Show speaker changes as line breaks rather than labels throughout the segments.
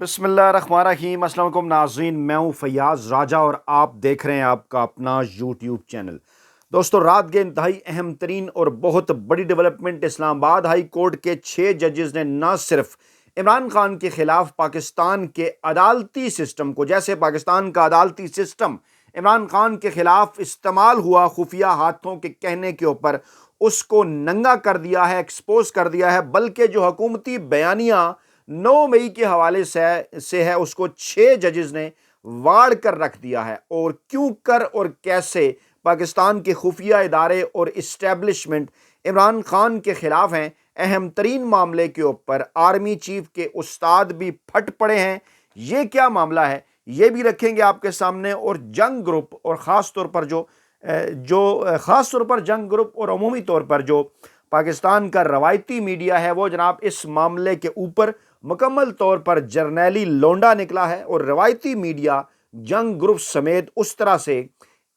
बिस्मिल्लाहिर्रहमानिर्रहीम। अस्सलाम वालेकुम नाज़रीन, मैं हूँ फैयाज़ राजा और आप देख रहे हैं आपका अपना यूट्यूब चैनल। दोस्तों, रात के इंतहाई अहम तरीन और बहुत बड़ी डेवलपमेंट, इस्लामाबाद हाई कोर्ट के 6 जजेस ने न सिर्फ इमरान खान के खिलाफ पाकिस्तान के अदालती सिस्टम को, जैसे पाकिस्तान का अदालती सिस्टम इमरान खान के खिलाफ इस्तेमाल हुआ खुफिया हाथों के कहने के ऊपर, उसको नंगा कर दिया है, एक्सपोज कर दिया है, बल्कि जो हुकूमती बयानियां 9 मई के हवाले से है उसको 6 जजेस ने वाड़ कर रख दिया है। और क्यों कर और कैसे पाकिस्तान के खुफिया इदारे और इस्टेब्लिशमेंट इमरान खान के खिलाफ हैं, अहम तरीन मामले के ऊपर आर्मी चीफ के उस्ताद भी फट पड़े हैं। ये क्या मामला है, ये भी रखेंगे आपके सामने। और जंग ग्रुप और ख़ास तौर पर ख़ास तौर पर जंग ग्रुप और अमूमी तौर पर जो पाकिस्तान का रवायती मीडिया है, वो जनाब इस मामले के ऊपर मुकम्मल तौर पर जर्नैली लोंडा निकला है। और रवायती मीडिया जंग ग्रुप समेत उस तरह से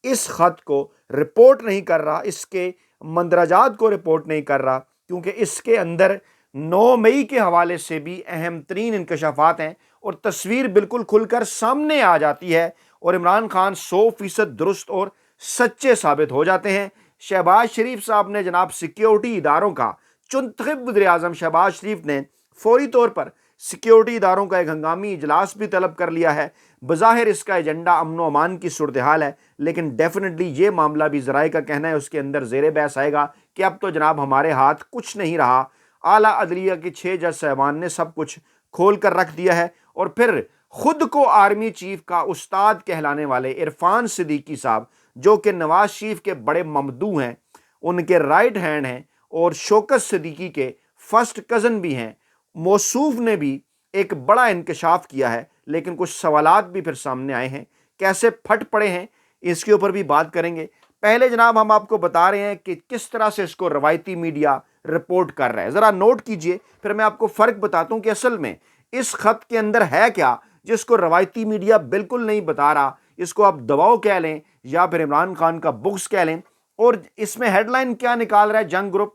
इस खत को रिपोर्ट नहीं कर रहा, इसके मंदरजात को रिपोर्ट नहीं कर रहा, क्योंकि इसके अंदर 9 मई के हवाले से भी अहम तरीन इंकशाफात हैं और तस्वीर बिल्कुल खुलकर सामने आ जाती है और इमरान खान 100% दुरुस्त और सच्चे साबित हो जाते हैं। शहबाज शरीफ साहब ने जनाब सिक्योरिटी इदारों का, चुंतखब वज़ीर आज़म शहबाज शरीफ ने फौरी तौर पर सिक्योरिटी इदारों का एक हंगामी इजलास भी तलब कर लिया है। बज़ाहिर इसका एजेंडा अमन व अमान की सूरत हाल है, लेकिन डेफिनेटली ये मामला भी ज़राए का कहना है उसके अंदर ज़ेरे बहस आएगा कि अब तो जनाब हमारे हाथ कुछ नहीं रहा। आला अदलिया के 6 जज साहबान ने सब कुछ खोल कर रख दिया है। और फिर खुद को आर्मी चीफ का उस्ताद कहलाने वाले इरफान सिद्दीकी साहब, जो कि नवाज शरीफ के बड़े ममदू हैं, उनके राइट हैंड हैं और शौकत सिद्दीकी के फर्स्ट कज़न भी हैं, मौसूफ ने भी एक बड़ा इंकशाफ किया है। लेकिन कुछ सवालात भी फिर सामने आए हैं, कैसे फट पड़े हैं, इसके ऊपर भी बात करेंगे। पहले जनाब हम आपको बता रहे हैं कि किस तरह से इसको रवायती मीडिया रिपोर्ट कर रहा है, ज़रा नोट कीजिए, फिर मैं आपको फ़र्क बताता हूँ कि असल में इस खत के अंदर है क्या जिसको रवायती मीडिया बिल्कुल नहीं बता रहा। इसको आप दबाव कह लें या फिर इमरान खान का बुक्स कह लें। और इसमें हेडलाइन क्या निकाल रहा है जंग ग्रुप,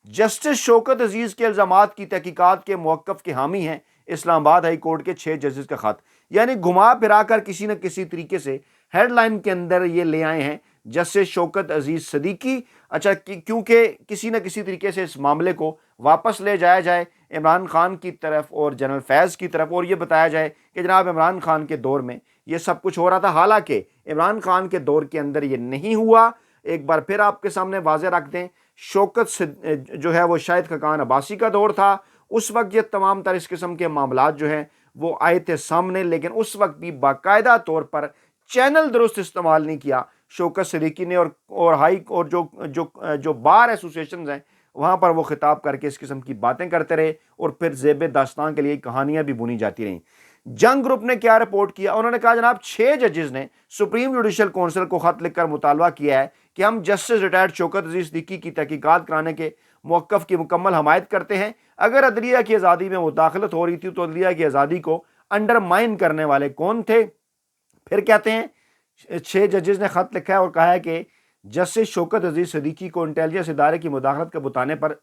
जस्टिस शौकत अजीज के इल्जामात की तहकीकात के मौक़िफ़ के हामी हैं इस्लामाबाद हाई कोर्ट के 6 जजेस का खत। यानी घुमा फिरा कर किसी न किसी तरीके से हेडलाइन के अंदर ये ले आए हैं जस्टिस शौकत अजीज सिद्दीकी। अच्छा, क्योंकि किसी न किसी तरीके से इस मामले को वापस ले जाया जाए इमरान खान की तरफ और जनरल फैज़ की तरफ, और ये बताया जाए कि जनाब इमरान खान के दौर में ये सब कुछ हो रहा था। हालांकि इमरान खान के दौर के अंदर ये नहीं हुआ। एक बार फिर आपके सामने वाज़ेह रख दें, शौकत जो है वो शाहिद खकान अब्बासी का दौर था। उस वक्त ये तमाम तर इस किस्म के मामलात जो हैं वो आए थे सामने, लेकिन उस वक्त भी बाकायदा तौर पर चैनल दुरुस्त इस्तेमाल नहीं किया शौकत सिद्दीकी ने। और हाई और जो बार एसोसिएशन हैं वहाँ पर वो खिताब करके इस किस्म की बातें करते रहे और फिर ज़ेब दास्तान के लिए कहानियाँ भी बुनी जाती रहीं। जंग ग्रुप ने क्या रिपोर्ट किया, उन्होंने कहा जनाब 6 जजेस ने सुप्रीम जुडिशल काउंसिल को खत लिखकर मुतालबा किया है कि हम जस्टिस रिटायर्ड शौकत अजीज सिद्दीकी की तहकीकात कराने के मौक़िफ़ की मुकम्मल हमायत करते हैं। अगर अदलिया की आज़ादी में मुदाखलत हो रही थी तो अदलिया की आज़ादी को अंडरमाइन करने वाले कौन थे। फिर कहते हैं 6 जजेस ने खत लिखा है और कहा है कि जस्टिस शौकत अजीज सिद्दीकी को इंटेलिजेंस इदारे की मुदाखलत के बताने पर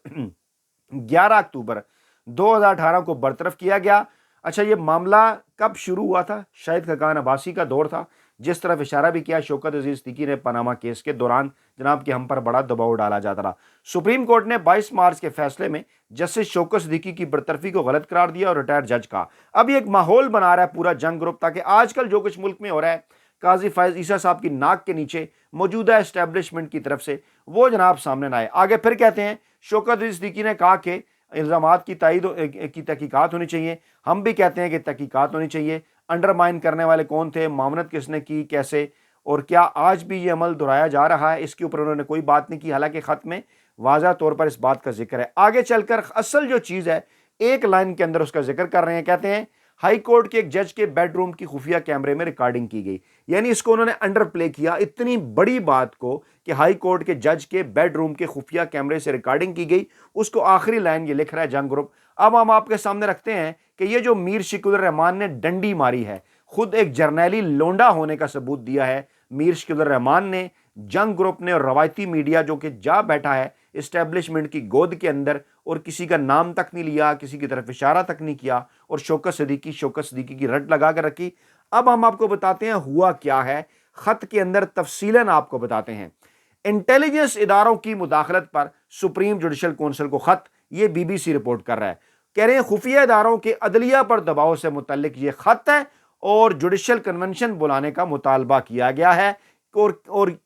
11 अक्टूबर 2018 को बरतरफ किया गया। अच्छा, ये मामला कब शुरू हुआ था? शाहिद खकान अब्बासी का दौर था, जिस तरफ इशारा भी किया शौकत अजीज सिद्दीकी ने पनामा केस के दौरान जनाब कि हम पर बड़ा दबाव डाला जाता रहा। सुप्रीम कोर्ट ने 22 मार्च के फैसले में जस्टिस शौकत सिद्दीकी की बरतरफी को गलत करार दिया और रिटायर्ड जज का। अब ये एक माहौल बना रहा है पूरा जंग ग्रुप, ताकि आजकल जो कुछ मुल्क में हो रहा है काजी फायज ईसा साहब की नाक के नीचे मौजूदा एस्टेब्लिशमेंट की तरफ से, वो जनाब सामने ना आए। आगे फिर कहते हैं शौकत अजीज सिद्दीकी ने कहा कि इल्ज़ामात की तायीद की तहकीकात होनी चाहिए। हम भी कहते हैं कि तहकीकात होनी चाहिए। अंडरमाइन करने वाले कौन थे, मामनत किसने की, कैसे और क्या आज भी ये अमल दोहराया जा रहा है, इसके ऊपर उन्होंने कोई बात नहीं की। हालांकि खत में वाज़ा तौर पर इस बात का जिक्र है। आगे चलकर असल जो चीज़ है एक लाइन के अंदर उसका जिक्र कर रहे हैं। कहते हैं हाई कोर्ट के एक जज के बेडरूम की खुफिया कैमरे में रिकॉर्डिंग की गई। यानी इसको उन्होंने अंडर प्ले किया, इतनी बड़ी बात को कि हाई कोर्ट के जज के बेडरूम के खुफिया कैमरे से रिकॉर्डिंग की गई। उसको आखिरी लाइन ये लिख रहा है जंग ग्रुप। अब हम आपके सामने रखते हैं कि ये जो मीर शिकुर रहमान ने डंडी मारी है, खुद एक जर्नैली लोंडा होने का सबूत दिया है मीर शिकुर रहमान ने, जंग ग्रुप ने और रवायती मीडिया जो कि जा बैठा है इस्टेब्लिशमेंट की गोद के अंदर, और किसी का नाम तक नहीं लिया, किसी की तरफ इशारा तक नहीं किया और शौकत सिद्दीकी की रट लगा कर रखी। अब हम आपको बताते हैं हुआ क्या है, खत के अंदर तफसीलन आपको बताते हैं। इंटेलिजेंस इदारों की मुदाखलत पर सुप्रीम जुडिशल काउंसिल को खत, ये BBC रिपोर्ट कर रहा है। कह रहे हैं खुफिया इदारों के अदलिया पर दबाव से मुतल्लिक ये खत है और जुडिशल कन्वेंशन बुलाने का मुतालबा किया गया है और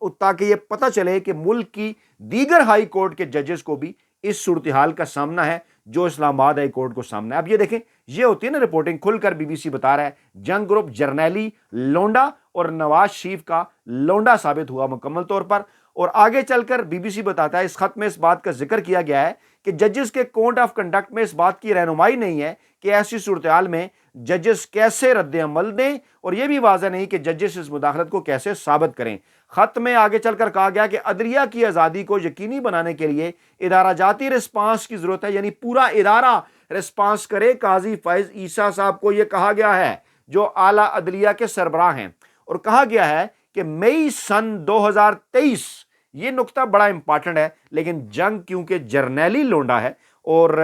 ताकि ये पता चले कि मुल्क की दीगर हाई कोर्ट के जजेस को भी इस सूरत हाल का सामना है जो इस्लामाबाद हाई कोर्ट को सामना है। अब ये देखें, ये होती है ना रिपोर्टिंग, खुलकर BBC बता रहा है जंग ग्रुप जर्नैली लोंडा और नवाज शरीफ का लोंडा साबित हुआ मुकम्मल तौर पर। और आगे चलकर BBC बताता है इस खत में इस बात का जिक्र किया गया है कि जजेस के कोड ऑफ कंडक्ट में इस बात की रहनुमाई नहीं है कि ऐसी सूरत हाल में जजेस कैसे रद्द अमल दें और यह भी वाज़ह नहीं कि जजेस इस मुदाखलत को कैसे साबित करें। खत में आगे चलकर कहा गया कि अदलिया की आज़ादी को यकीनी बनाने के लिए इदारा जाती रिस्पांस की जरूरत है, यानी पूरा इदारा रिस्पांस करे। काजी फैज ईसा साहब को यह कहा गया है जो आला अदलिया के सरबराह हैं, और कहा गया है कि मई सन 2023, ये नुक्ता बड़ा इंपॉर्टेंट है, लेकिन जंग क्योंकि जर्नैली लोंडा है और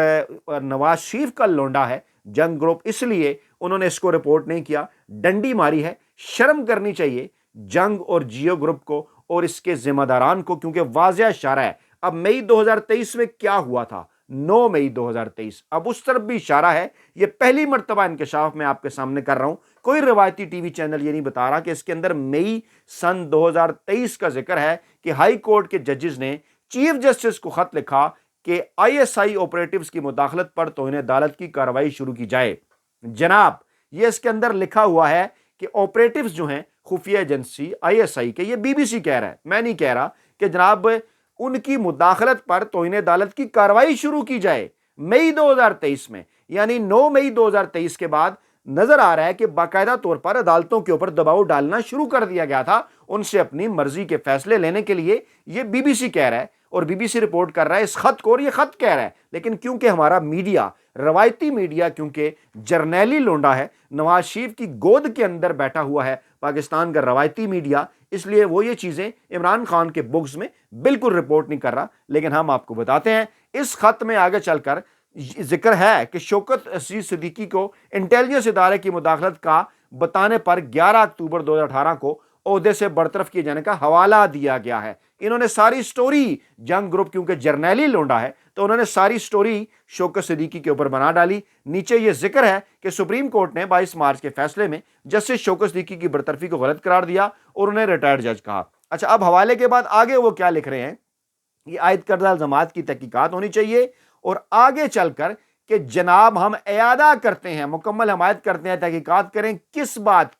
नवाज शरीफ का लोंडा है जंग ग्रुप, इसलिए उन्होंने इसको रिपोर्ट नहीं किया। डंडी मारी है, शर्म करनी चाहिए जंग और जियो ग्रुप को और इसके जिम्मेदारान को, क्योंकि वाज़ेह इशारा है। अब मई 2023 में क्या हुआ था, 9 मई 2023, अब उस तरफ भी इशारा है। यह पहली मर्तबा इंकशाफ मैं आपके सामने कर रहा हूं, कोई रवायती टीवी चैनल ये नहीं बता रहा कि इसके अंदर मई सन 2023 का जिक्र है कि हाई कोर्ट के जजेस ने चीफ जस्टिस को खत लिखा कि ISI ऑपरेटिव्स की मुदाखलत पर तौहीन अदालत की कार्रवाई शुरू की जाए। जनाब, ये इसके अंदर लिखा हुआ है कि ऑपरेटिव्स जो हैं खुफिया एजेंसी ISI के, ये BBC कह रहा है, मैं नहीं कह रहा, कि जनाब उनकी मुदाखलत पर तौहीन अदालत की कार्रवाई शुरू की जाए मई 2023 में, यानी 9 मई 2023 के बाद नजर आ रहा है कि बाकायदा तौर पर अदालतों के ऊपर दबाव डालना शुरू कर दिया गया था उनसे अपनी मर्जी के फैसले लेने के लिए। यह BBC कह रहा है और BBC रिपोर्ट कर रहा है इस खत को, और यह खत कह रहा है। लेकिन क्योंकि हमारा मीडिया, रवायती मीडिया, क्योंकि जर्नैली लोंडा है, नवाज शरीफ की गोद के अंदर बैठा हुआ है पाकिस्तान का रवायती मीडिया, इसलिए वो ये चीजें इमरान खान के बुक्स में बिल्कुल रिपोर्ट नहीं कर रहा। लेकिन हम आपको बताते हैं इस खत में आगे चलकर जिक्र है कि शौकत सिद्दीकी को इंटेलिजेंस इदारे की मुदाखलत का बताने पर 11 अक्टूबर 2018 को ओहदे से बरतरफ किए जाने का हवाला दिया गया है। इन्होंने सारी स्टोरी, जंग ग्रुप क्योंकि जर्नैली लोंडा है तो उन्होंने सारी स्टोरी शौकत सिद्दीकी के ऊपर बना डाली। नीचे यह जिक्र है कि सुप्रीम कोर्ट ने 22 मार्च के फैसले में जस्टिस शौकत सिद्दीकी की बरतरफी को गलत करार दिया और उन्हें रिटायर्ड जज कहा। अच्छा, अब हवाले के बाद आगे वो क्या लिख रहे हैं, ये आयद करदा इल्जामात की तहकीकात होनी चाहिए और आगे चलकर कि जनाब हम इयादा करते हैं, मुकम्मल हमायत करते हैं, तहकीकात करें किस बात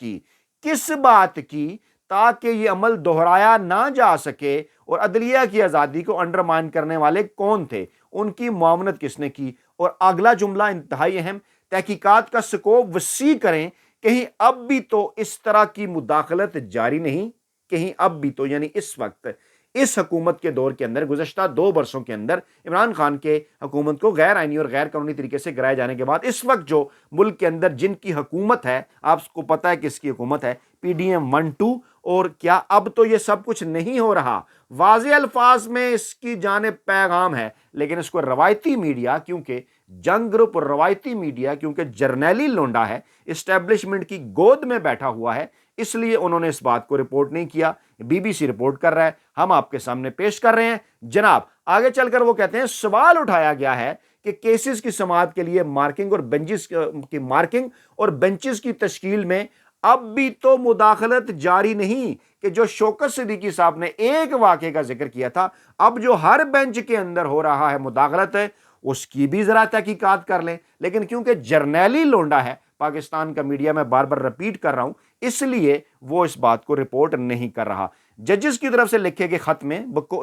की, ताकि ये अमल दोहराया ना जा सके और अदलिया की आज़ादी को अंडरमाइन करने वाले कौन थे, उनकी मुआवनत किसने की। और अगला जुमला इंतहाई अहम, तहकीकात का स्कोप वसी करें, कहीं अब भी तो इस तरह की मुदाखलत जारी नहीं, कहीं अब भी तो, यानी इस वक्त इस हुकूमत के दौर के अंदर गुज़श्ता 2 बरसों के अंदर इमरान खान के हुकूमत को गैर आइनी और गैर कानूनी तरीके से गिराए जाने के बाद इस वक्त जो मुल्क के अंदर जिनकी हुकूमत है, आपको पता है किसकी हुकूमत है, PDM 1-2। और क्या अब तो ये सब कुछ नहीं हो रहा, वाज़े अल्फाज में इसकी जानिब पैगाम है, लेकिन इसको रवायती मीडिया, क्योंकि जंग ग्रुप और रवायती मीडिया क्योंकि जर्नैली लोंडा है, इस्टेब्लिशमेंट की गोद में बैठा हुआ है, इसलिए उन्होंने इस बात को रिपोर्ट नहीं किया। BBC रिपोर्ट कर रहा है, हम आपके सामने पेश कर रहे हैं। जनाब, आगे चलकर वो कहते हैं सवाल उठाया गया है कि केसेस की समाअत के लिए मार्किंग और बेंचेस की तश्कील में अब भी तो मुदाखलत जारी नहीं, कि जो शौकत सिद्दीकी साहब ने एक वाक़े का जिक्र किया था, अब जो हर बेंच के अंदर हो रहा है मुदाखलत है, उसकी भी जरा तहकीकात कर लें। लेकिन क्योंकि जर्नैली लोंडा है पाकिस्तान का मीडिया, मैं बार बार रिपीट कर रहा हूं, इसलिए वो इस बात को रिपोर्ट नहीं कर रहा। जजेस की तरफ से लिखे गए खत में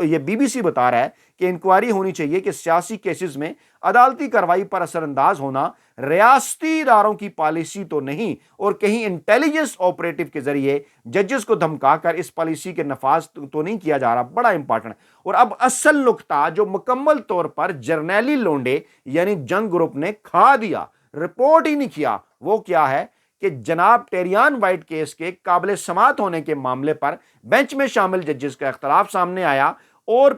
ये BBC बता रहा है कि इंक्वायरी होनी चाहिए कि सियासी केसेस में अदालती कार्रवाई पर असरअंदाज होना रियासती इदारों की पॉलिसी तो नहीं और कहीं इंटेलिजेंस ऑपरेटिव के जरिए जजेस को धमकाकर इस पॉलिसी के नफाज तो नहीं किया जा रहा। बड़ा इंपॉर्टेंट। और अब असल नुक्ता जो मुकम्मल तौर पर जर्नैली लोंडे यानी जंग ग्रुप ने खा दिया, रिपोर्ट ही नहीं किया, वो क्या है कि जनाब टेरियान वाइट केस के काबिल समाअत होने के मामले पर बेंच में शामिल जजेस का इख्तलाफ सामने आया और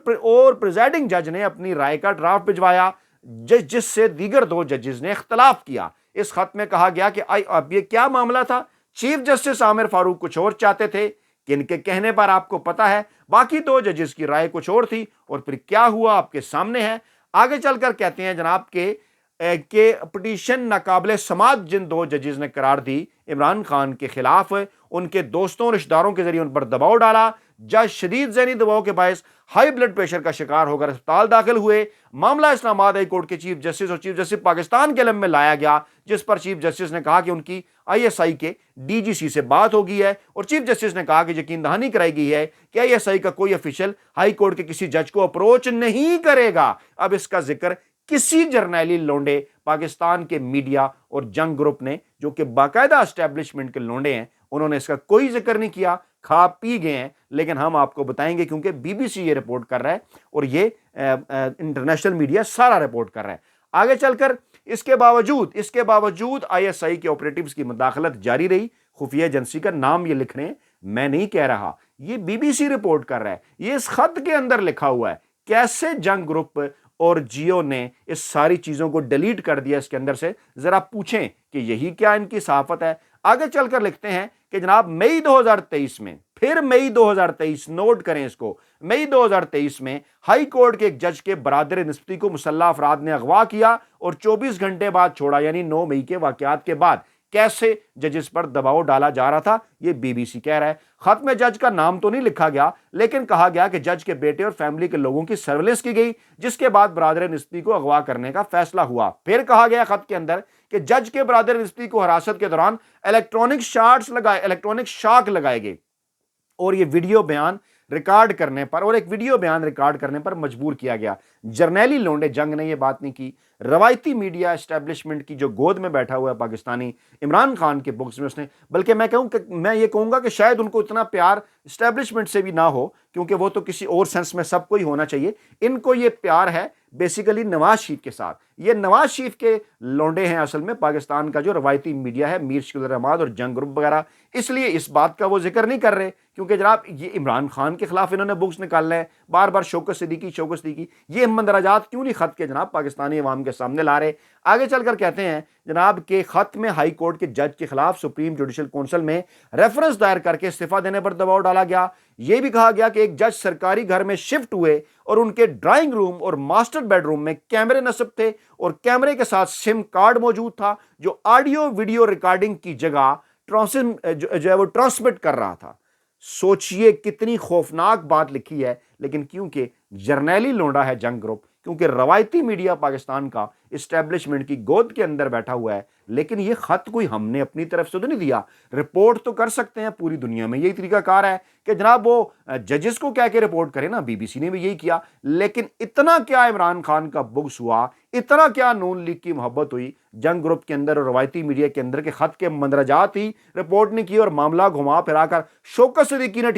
प्रिजाइडिंग जज ने अपनी राय का ड्राफ्ट भिजवाया जिससे दीगर 2 जजेस ने इख्तलाफ किया। इस खत में कहा गया कि अब ये क्या मामला था, चीफ जस्टिस आमिर फारूक कुछ और चाहते थे, किनके कहने पर आपको पता है, बाकी 2 जजेस की राय कुछ और थी, और फिर क्या हुआ आपके सामने है। आगे चलकर कहते हैं जनाब के पिटीशन नाकाबिले समाअत जिन 2 जजेस ने करार दी इमरान खान के खिलाफ, उनके दोस्तों रिश्तेदारों के जरिए उन पर दबाव डाला। जज शदीद ज़हनी दबाव के बायस हाई ब्लड प्रेशर का शिकार होकर अस्पताल दाखिल हुए। मामला इस्लामाबाद हाई कोर्ट के चीफ जस्टिस और चीफ जस्टिस पाकिस्तान के इल्म में लाया गया, जिस पर चीफ जस्टिस ने कहा कि उनकी ISI के DGC से बात हो गई है, और चीफ जस्टिस ने कहा कि यकीन दहानी कराई गई है कि ISI का कोई ऑफिशियल हाई कोर्ट के किसी जज को अप्रोच नहीं करेगा। अब इसका जिक्र किसी जर्नैली लोंडे पाकिस्तान के मीडिया और जंग ग्रुप ने, जो कि बाकायदा एस्टेब्लिशमेंट के लोंडे हैं, उन्होंने इसका कोई जिक्र नहीं किया, खा पी गए हैं। लेकिन हम आपको बताएंगे क्योंकि BBC ये रिपोर्ट कर रहा है और ये इंटरनेशनल मीडिया सारा रिपोर्ट कर रहा है। आगे चलकर इसके बावजूद ISI के ऑपरेटिव्स की मुदाखलत जारी रही। खुफिया एजेंसी का नाम ये लिख रहे हैं, मैं नहीं कह रहा, ये BBC रिपोर्ट कर रहा है, ये इस खत के अंदर लिखा हुआ है। कैसे जंग ग्रुप और जियो ने इस सारी चीजों को डिलीट कर दिया इसके अंदर से, जरा पूछें कि यही क्या इनकी सहाफत है। आगे चलकर लिखते हैं कि जनाब मई 2023 में, फिर मई 2023, नोट करें इसको, मई 2023 में हाई कोर्ट के एक जज के बरादर निस्बती को मुसल्लह अफराद ने अगवा किया और 24 घंटे बाद छोड़ा, यानी 9 मई के वाकयात के बाद। कैसे जजेस पर दबाव डाला जा रहा था, यह BBC कह रहा है। खत में जज का नाम तो नहीं लिखा गया, लेकिन कहा गया कि जज के बेटे और फैमिली के लोगों की सर्विलेंस की गई, जिसके बाद बरादर निस्बती को अगवा करने का फैसला हुआ। फिर कहा गया खत के अंदर कि जज के बरादर निस्बती को हिरासत के दौरान इलेक्ट्रॉनिक शॉक लगाए गए और ये वीडियो बयान रिकॉर्ड करने पर मजबूर किया गया। जर्नैली लोंडे जंग ने यह बात नहीं की, रवायती मीडिया एस्टेब्लिशमेंट की जो गोद में बैठा हुआ है पाकिस्तानी इमरान खान के बुक्स में, उसने, बल्कि मैं ये कहूंगा कि शायद उनको इतना प्यार एस्टेब्लिशमेंट से भी ना हो, क्योंकि वो तो किसी और सेंस में सबको ही होना चाहिए, इनको ये प्यार है बेसिकली नवाज शरीफ के साथ। ये नवाज शरीफ के लोंडे हैं असल में पाकिस्तान का जो रवायती मीडिया है, मीर शकील रहमान और जंग ग्रुप वगैरह, इसलिए इस बात का वो जिक्र नहीं कर रहे, क्योंकि जनाब ये इमरान खान के खिलाफ इन्होंने बुक्स निकालना है, बार बार शौकत सिद्दीकी, ये मंदराजात क्यों नहीं खत के जनाब पाकिस्तानी अवाम के सामने ला रहे। आगे चलकर कहते हैं जनाब के खत में हाई कोर्ट के जज के खिलाफ सुप्रीम जुडिशल काउंसिल में रेफरेंस दायर करके इस्तीफा देने पर दबाव डाला गया। यह भी कहा गया कि एक जज सरकारी घर में शिफ्ट हुए और उनके ड्राइंग रूम और मास्टर बेडरूम में कैमरे नस्ब थे और कैमरे के साथ सिम कार्ड मौजूद था, जो ऑडियो वीडियो रिकॉर्डिंग की जगह जो है वो ट्रांसमिट कर रहा था। सोचिए कितनी खौफनाक बात लिखी है, लेकिन क्योंकि जर्नैली लोंडा है जंग ग्रुप, क्योंकि रवायती मीडिया पाकिस्तान का इस्टेब्लिशमेंट की गोद के अंदर बैठा हुआ है, लेकिन यह खत कोई हमने अपनी तरफ से तो नहीं दिया। रिपोर्ट तो कर सकते हैं पूरी दुनिया में, यही तरीकाकार है कि जनाब वो जजेस को कह के रिपोर्ट करें ना, BBC ने भी यही किया। लेकिन इतना क्या इमरान खान का बुक्स हुआ, इतना क्या नून लीग की मोहब्बत हुई जंग ग्रुप के अंदर और रवायती मीडिया के अंदर के खत के मंदरजात ही रिपोर्ट नहीं की और मामला घुमा फिराकर शौकत सिद्दीकी ने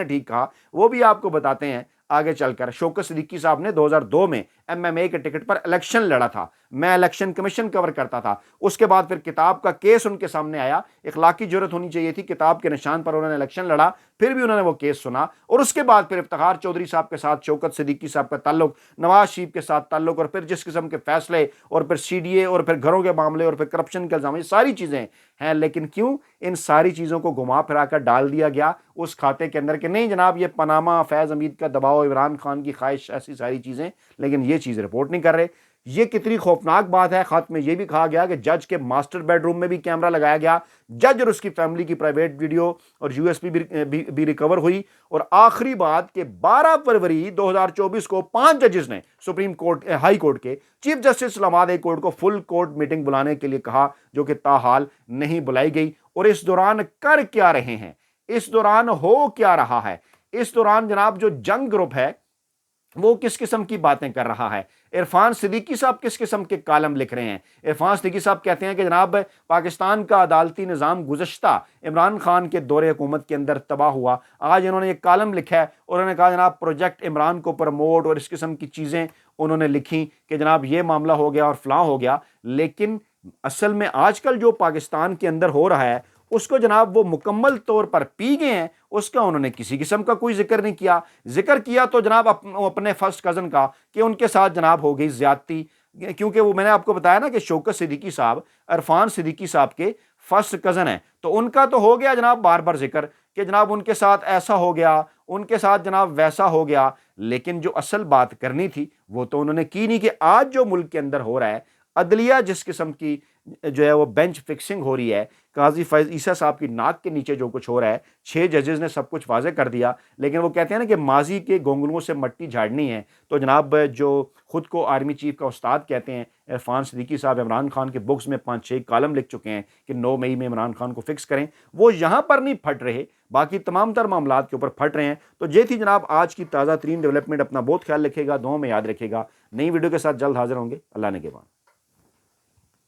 ठीक कहा, वो भी आपको बताते हैं आगे चलकर। शौकत सिद्दीकी साहब ने 2002 में MMA के टिकट पर इलेक्शन लड़ा था, मैं इलेक्शन कमीशन कवर करता था। उसके बाद फिर किताब का केस उनके सामने आया, इखलाकी जरूरत होनी चाहिए थी, किताब के निशान पर उन्होंने इलेक्शन लड़ा, फिर भी उन्होंने वो केस सुना। और उसके बाद फिर इफ्तिखार चौधरी साहब के साथ शौकत सिद्दीकी साहब का ताल्लुक, नवाज शरीफ के साथ ताल्लुक, और फिर जिस किस्म के फैसले और फिर CDA और फिर घरों के मामले और फिर करप्शन के इल्जाम, ये सारी चीजें हैं। लेकिन क्यों इन सारी चीजों को घुमा फिरा कर डाल दिया गया उस खाते के अंदर कि नहीं जनाब ये पनामा, फैज हमीद का दबाव, इमरान खान की ख्वाहिश, ऐसी सारी चीजें, लेकिन ये चीज रिपोर्ट नहीं कर रहे। ये कितनी खौफनाक बात है। खत में यह भी कहा गया कि जज के मास्टर बेडरूम में भी कैमरा लगाया गया, जज और उसकी फैमिली की प्राइवेट वीडियो और USB भी रिकवर हुई। और आखिरी बात कि 12 फरवरी 2024 को 5 जजेस ने सुप्रीम कोर्ट हाई कोर्ट के chief justice Islamabad high court को फुल कोर्ट मीटिंग बुलाने के लिए कहा, जो कि ताहाल नहीं बुलाई गई। और इस दौरान कर क्या रहे हैं, इस दौरान हो क्या रहा है, इस दौरान जनाब जो जंग ग्रुप है वो किस किस्म की बातें कर रहा है। इरफान सिद्दीकी साहब किस किस्म के कालम लिख रहे हैं। इरफान सिद्दीकी साहब कहते हैं कि जनाब पाकिस्तान का अदालती निज़ाम गुज़श्ता इमरान खान के दौरे हुकूमत के अंदर तबाह हुआ। आज इन्होंने एक कालम लिखा है और उन्होंने कहा जनाब प्रोजेक्ट इमरान को प्रमोट और इस किस्म की चीज़ें उन्होंने लिखी कि जनाब ये मामला हो गया और फलां हो गया। लेकिन असल में आजकल जो पाकिस्तान के अंदर हो रहा है उसको जनाब वो मुकम्मल तौर पर पी गए हैं उसका उन्होंने किसी किस्म का कोई जिक्र नहीं किया। जिक्र किया तो जनाब अपने फर्स्ट कज़न का कि उनके साथ जनाब हो गई ज़्यादती, क्योंकि वो मैंने आपको बताया ना कि शौकत सिद्दीकी साहब इरफान सिद्दीकी साहब के फर्स्ट कज़न हैं, तो उनका तो हो गया जनाब बार बार जिक्र कि जनाब उनके साथ ऐसा हो गया, उनके साथ जनाब वैसा हो गया, लेकिन जो असल बात करनी थी वो तो उन्होंने की नहीं कि आज जो मुल्क के अंदर हो रहा है, अदलिया जिस किस्म की जो है वो बेंच फिक्सिंग हो रही है, काजी फैज ईसा साहब की नाक के नीचे जो कुछ हो रहा है, 6 जजेस ने सब कुछ वाजे कर दिया, लेकिन वो कहते हैं ना कि माजी के गोंगलुओं से मट्टी झाड़नी है। तो जनाब जो खुद को आर्मी चीफ का उस्ताद कहते हैं इरफान सिद्दीकी साहब, इमरान खान के बुक्स में 5-6 कॉलम लिख चुके हैं कि 9 मई में इमरान खान को फिक्स करें, वो यहाँ पर नहीं फट रहे, बाकी तमाम तर मामलात के ऊपर फट रहे हैं। तो ये थी जनाब आज की ताज़ा तरीन डेवलपमेंट। अपना बहुत ख्याल रखेगा, दुआ में याद रखेगा। नई वीडियो के साथ जल्द हाजिर होंगे। अल्लाह ने के बाद।